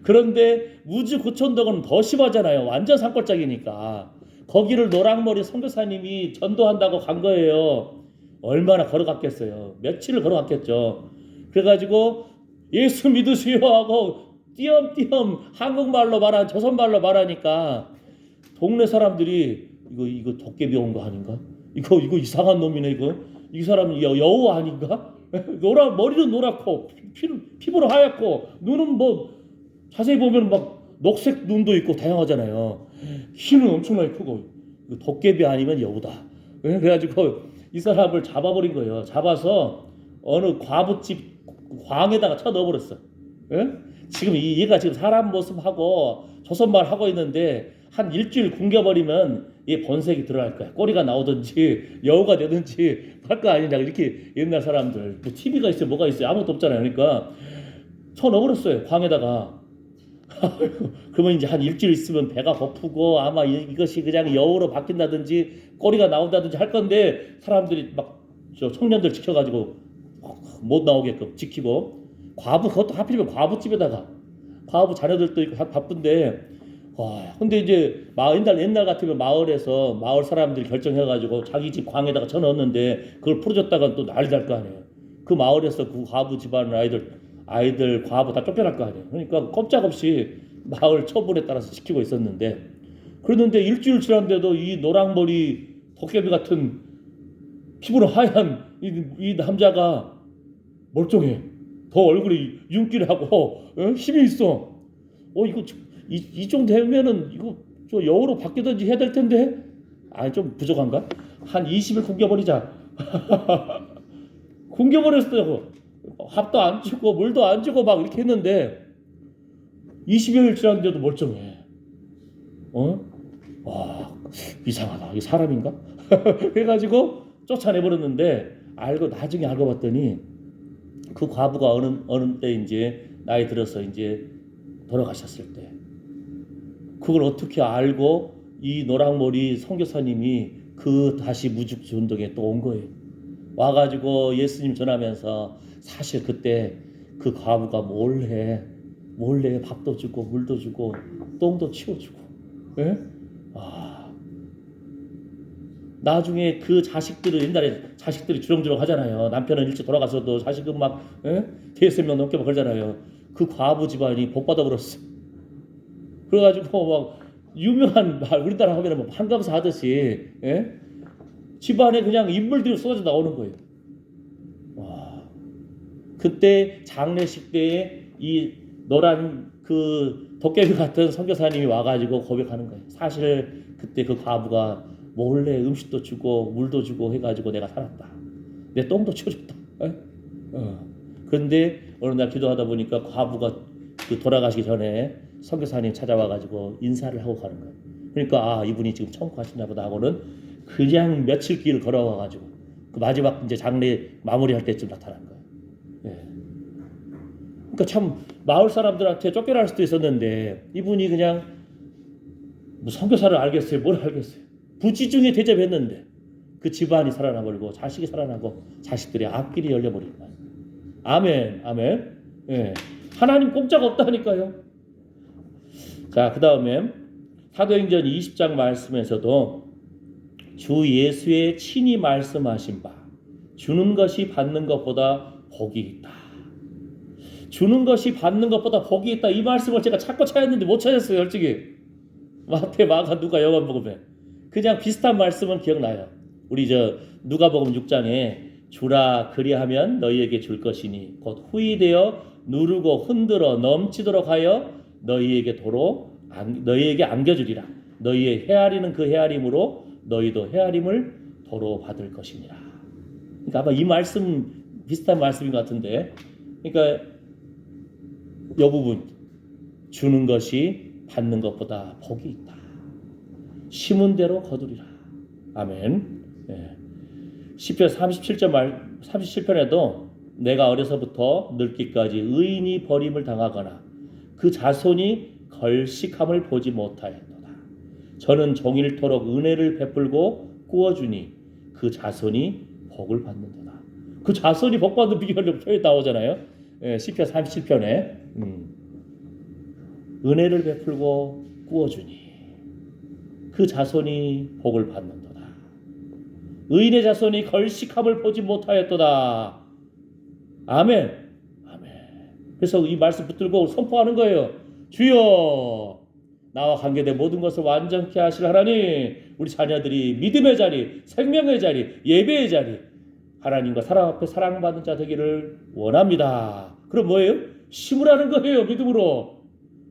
그런데 무주 구천동은 더 심하잖아요. 완전 산골짜기니까. 거기를 노랑머리 선교사님이 전도한다고 간 거예요. 얼마나 걸어갔겠어요. 며칠을 걸어갔겠죠. 그래가지고 예수 믿으시오 하고 띄엄띄엄 한국말로 조선말로 말하니까 동네 사람들이 이거 도깨비 온 거 아닌가? 이거 이상한 놈이네 이거. 이 사람은 여우 아닌가? 머리는 노랗고 피부는 하얗고 눈은 뭐 자세히 보면 막 녹색 눈도 있고 다양하잖아요. 키는 엄청나게 크고 이거 도깨비 아니면 여우다. 그래가지고 이 사람을 잡아버린 거예요. 잡아서 어느 과부집 광에다가 쳐 넣어버렸어. 예? 지금 얘가 지금 사람 모습하고 조선말 하고 있는데 한 일주일 굶겨버리면 얘 본색이 드러날 거야. 꼬리가 나오든지 여우가 되든지 할 거 아니냐. 이렇게 옛날 사람들 뭐 TV가 있어요 뭐가 있어요 아무것도 없잖아요. 그러니까 쳐 넣어버렸어요 광에다가. 그러면 이제 한 일주일 있으면 배가 고프고 아마 이것이 그냥 여우로 바뀐다든지 꼬리가 나온다든지 할 건데 사람들이 막 저 청년들 지켜가지고 못 나오게끔 지키고 그것도 하필이면 과부집에다가 과부 자녀들도 있고 바쁜데 근데 이제 옛날 같으면 마을에서 마을 사람들이 결정해가지고 자기 집 광에다가 쳐 넣었는데 그걸 풀어줬다가 또 난리 날 거 아니에요. 그 마을에서 그 과부 집안 아이들 아이들 과부 다 쫓겨날 거 아니에요. 그러니까 꼼짝없이 마을 처분에 따라서 지키고 있었는데, 그랬는데 일주일 지났는데도 이 노랑머리 도깨비 같은 피부는 하얀 이 남자가 멀쩡해. 더 얼굴이 윤기하고 힘이 있어. 이거 이 정도 되면은 이거 저 여우로 바뀌든지 해야 될 텐데. 좀 부족한가? 한 20일 굶겨버리자. 굶겨버렸어요. 밥도 안 주고 물도 안 주고 막 이렇게 했는데 20여일 지났는데도 멀쩡해. 와, 이상하다. 이 사람인가? 그래가지고 쫓아내버렸는데 나중에 알고 봤더니 그 과부가 어느 때 이제 나이 들어서 이제 돌아가셨을 때 그걸 어떻게 알고 이 노랑머리 선교사님이 그 다시 무죽지 운동에 또 온 거예요. 와가지고 예수님 전하면서 사실 그때 그 과부가 몰래 밥도 주고 물도 주고 똥도 치워주고, 예? 나중에 그 자식들을 옛날에 자식들이 주렁주렁 하잖아요. 남편은 일찍 돌아가서도 자식은 막 대여섯 명 넘게 막 그러잖아요. 그 과부 집안이 복 받아버렸어. 그래가지고 막 유명한 말 우리나라 하면은 뭐 판검사 하듯이 집안에 그냥 인물들이 쏟아져 나오는 거예요. 와, 그때 장례식 때에 이 노란 그 도깨비 같은 선교사님이 와가지고 고백하는 거예요. 사실 그때 그 과부가 몰래 음식도 주고 물도 주고 해가지고 내가 살았다. 내 똥도 치워줬다. 그런데 어느 날 기도하다 보니까 과부가 그 돌아가시기 전에 선교사님 찾아와가지고 인사를 하고 가는 거예요. 그러니까 이분이 지금 천국 가시나 보다 하고는 그냥 며칠 길을 걸어와가지고 그 마지막 이제 장례 마무리할 때쯤 나타난 거예요. 예. 그러니까 참 마을 사람들한테 쫓겨날 수도 있었는데 이분이 그냥 뭐 선교사를 알겠어요? 뭘 알겠어요? 부지중에 대접했는데 그 집안이 살아나버리고 자식이 살아나고 자식들의 앞길이 열려버린 거예요. 아멘, 아멘. 예. 하나님 공짜가 없다니까요. 자, 그 다음에 사도행전 20장 말씀에서도 주 예수의 친히 말씀하신 바 주는 것이 받는 것보다 복이 있다. 주는 것이 받는 것보다 복이 있다. 이 말씀을 제가 찾고 찾았는데 못 찾았어요. 솔직히 마태, 마가, 누가, 요한복음에 그냥 비슷한 말씀은 기억나요. 우리 누가복음 6장에 주라 그리하면 너희에게 줄 것이니 곧 후히 되어 누르고 흔들어 넘치도록 하여 너희에게 안겨주리라. 너희의 헤아리는 그 헤아림으로 너희도 헤아림을 도로 받을 것이니라. 그러니까 아마 이 말씀 비슷한 말씀인 것 같은데, 그러니까 이 부분 주는 것이 받는 것보다 복이 있다. 심은 대로 거두리라. 아멘. 예. 시편 37편에도 내가 어려서부터 늙기까지 의인이 버림을 당하거나 그 자손이 걸식함을 보지 못하였도다. 저는 종일토록 은혜를 베풀고 꾸어주니 그 자손이 복을 받는도다. 그 자손이 복 받는 비결로 표현이 나오잖아요. 시편 37편에 은혜를 베풀고 꾸어주니 그 자손이 복을 받는도다. 의인의 자손이 걸식함을 보지 못하였도다. 아멘. 아멘. 그래서 이 말씀 붙들고 선포하는 거예요. 주여, 나와 관계된 모든 것을 완전케 하실 하나님, 우리 자녀들이 믿음의 자리, 생명의 자리, 예배의 자리, 하나님과 사랑 앞에 사랑받는 자 되기를 원합니다. 그럼 뭐예요? 심으라는 거예요. 믿음으로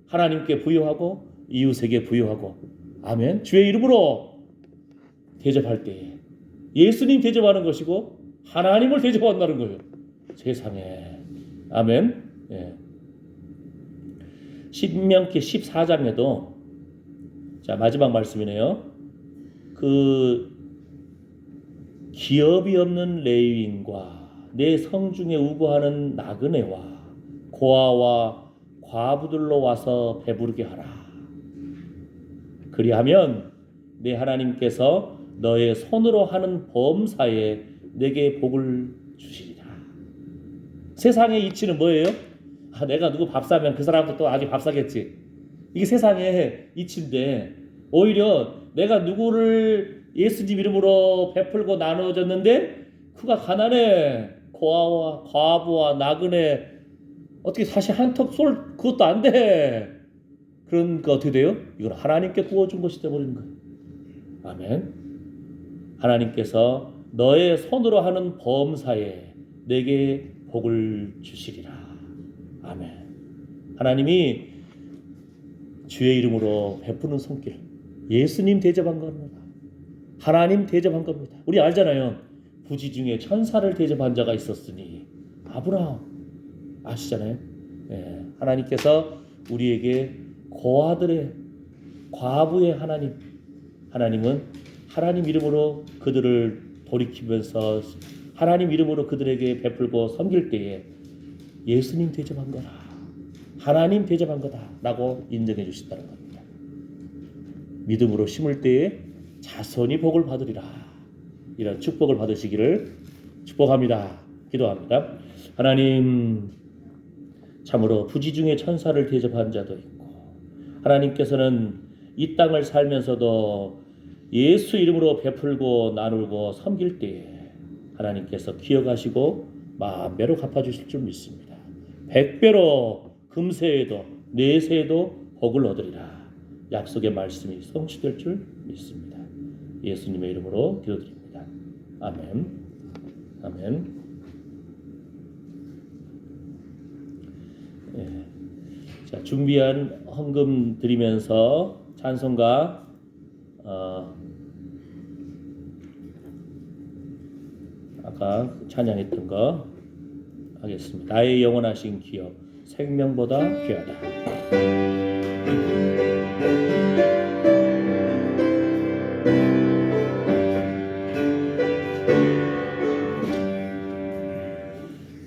하나님께 부여하고 이웃에게 부여하고. 아멘. 주의 이름으로 대접할 때 예수님 대접하는 것이고 하나님을 대접한다는 거예요. 세상에. 아멘. 예. 신명기 14장에도 자, 마지막 말씀이네요. 그 기업이 없는 레위인과 내 성중에 우거하는 나그네와 고아와 과부들로 와서 배부르게 하라. 그리하면 내 하나님께서 너의 손으로 하는 범사에 내게 복을 주시리라. 세상의 이치는 뭐예요? 내가 누구 밥 사면 그 사람도 또 아주 밥 사겠지. 이게 세상의 이치인데 오히려 내가 누구를 예수님 이름으로 베풀고 나눠줬는데 그가 가난해. 고아와 과부와 나그네 어떻게 사실 한턱 쏠 그것도 안 돼. 그런 거 어떻게 돼요? 이건 하나님께 부어준 것이 되어버리는 거예요. 아멘. 하나님께서 너의 손으로 하는 범사에 내게 복을 주시리라. 아멘. 하나님이 주의 이름으로 베푸는 손길, 예수님 대접한 겁니다. 하나님 대접한 겁니다. 우리 알잖아요. 부지 중에 천사를 대접한 자가 있었으니 아브라함 아시잖아요. 예, 하나님께서 우리에게 고아들의 과부의 하나님은 하나님 이름으로 그들을 돌이키면서 하나님 이름으로 그들에게 베풀고 섬길 때에 예수님 대접한 거라, 하나님 대접한 거다라고 인정해 주신다는 겁니다. 믿음으로 심을 때에 자손이 복을 받으리라. 이런 축복을 받으시기를 축복합니다. 기도합니다. 하나님, 참으로 부지 중에 천사를 대접한 자도 있고, 하나님께서는 이 땅을 살면서도 예수 이름으로 베풀고 나누고 섬길 때에 하나님께서 기억하시고 만배로 갚아주실 줄 믿습니다. 100배로 금세에도 내세에도 복을 얻으리라. 약속의 말씀이 성취될 줄 믿습니다. 예수님의 이름으로 기도드립니다. 아멘. 아멘. 예. 자, 준비한 헌금 드리면서 찬송가 아까 찬양했던 거 하겠습니다. 나의 영원하신 기업 생명보다 귀하다.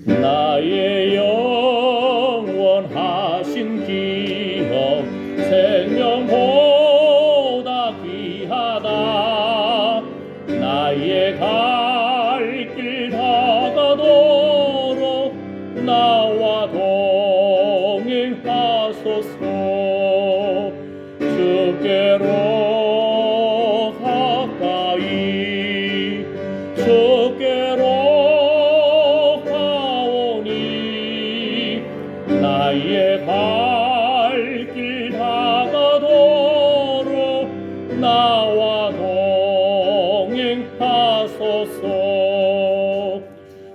나의 영원하신 기업 생명보다 귀하다. 나의 갈 길 다가도록 나와 동행하소서. 주께로 가까이 주께로 가오니 나의 갈 길 다가도록 나와 동행하소서.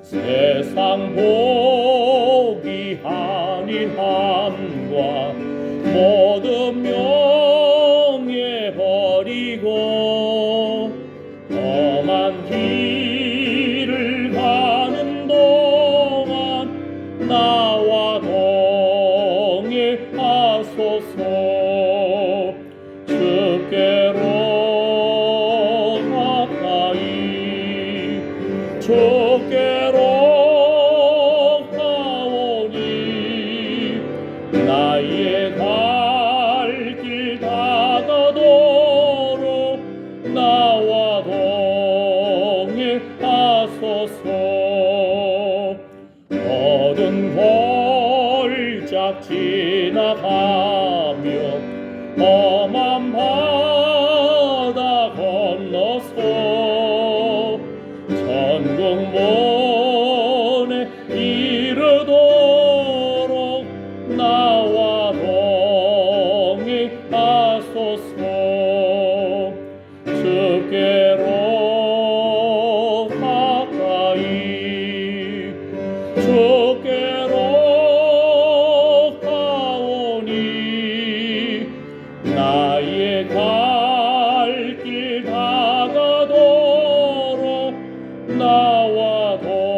세상 복이 아닌 함과 모든 명예 버리고 험한 길을 가는 동안 나와 동행하소서. 주께로 가까이 주께로 가오니 나의 갈 길 다가도록 나와 동행하소서. 모든 골짝 지나가며 험한 바다 건너서 천국문에 이르도록 나와 동행하소서. 주께로 가까이 주께로 가오니 나의 갈 길 다가도록 나와 동행하소서.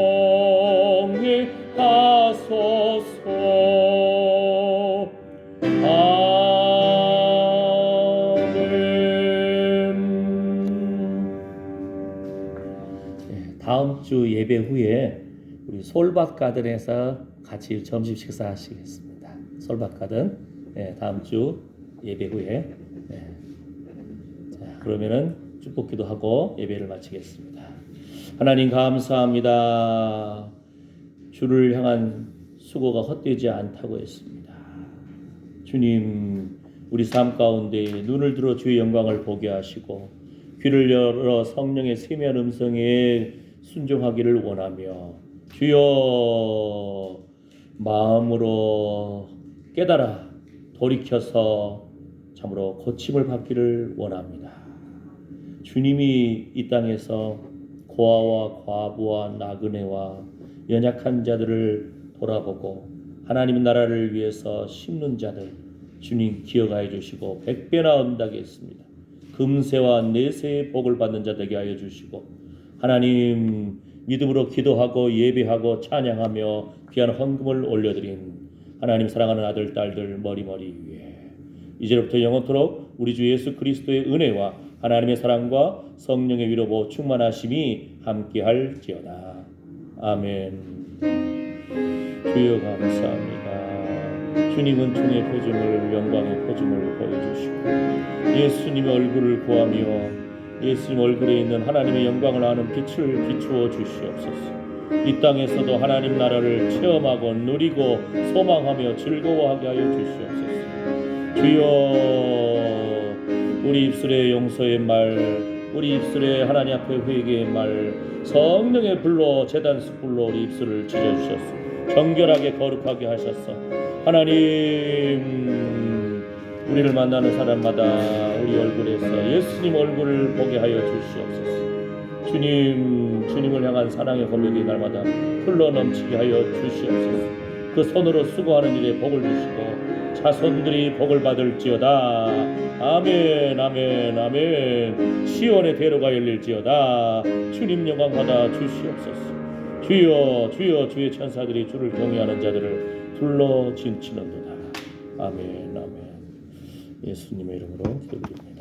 아멘. 다음 주 예배 후에 우리 솔밭 가든에서 같이 점심 식사하시겠습니다. 솔밭 가든 다음 주 예배 후에 자, 그러면은 축복기도 하고 예배를 마치겠습니다. 하나님 감사합니다. 주를 향한 수고가 헛되지 않다고 했습니다. 주님, 우리 삶 가운데 눈을 들어 주의 영광을 보게 하시고 귀를 열어 성령의 세미한 음성에 순종하기를 원하며 주여 마음으로 깨달아 돌이켜서 참으로 고침을 받기를 원합니다. 주님이 이 땅에서 고아와 과부와 나그네와 연약한 자들을 돌아보고 하나님 나라를 위해서 심는 자들 주님 기억하여 주시고 100배나 언다게 했습니다. 금세와 내세의 복을 받는 자 되게 하여 주시고 하나님 믿음으로 기도하고 예배하고 찬양하며 귀한 헌금을 올려드린 하나님 사랑하는 아들 딸들 머리머리 위에 이제부터 영원토록 우리 주 예수 그리스도의 은혜와 하나님의 사랑과 성령의 위로보 충만하심이 함께할지어다. 아멘. 주여 감사합니다. 주님은 총의 표징을 영광의 표징을 보여주시고 예수님의 얼굴을 구하며 예수님 얼굴에 있는 하나님의 영광을 아는 빛을 비추어 주시옵소서. 이 땅에서도 하나님 나라를 체험하고 누리고 소망하며 즐거워하게 하여 주시옵소서. 주여 우리 입술의 용서의 말, 우리 입술의 하나님 앞에 회개의 말, 성령의 불로 제단 숯불로 우리 입술을 찢어주셨소. 정결하게 거룩하게 하셨어. 하나님 우리를 만나는 사람마다 우리 얼굴에서 예수님 얼굴을 보게 하여 주시옵소서. 주님을 향한 사랑의 고백이 날마다 흘러넘치게 하여 주시옵소서. 그 손으로 수고하는 일에 복을 주시고 자손들이 복을 받을지어다. 아멘 아멘 아멘. 시온의 대로가 열릴지어다. 주님 영광 받아 주시옵소서. 주여 주여 주의 천사들이 주를 경외하는 자들을 불러 진치는도다. 아멘 아멘. 예수님의 이름으로 기도드립니다.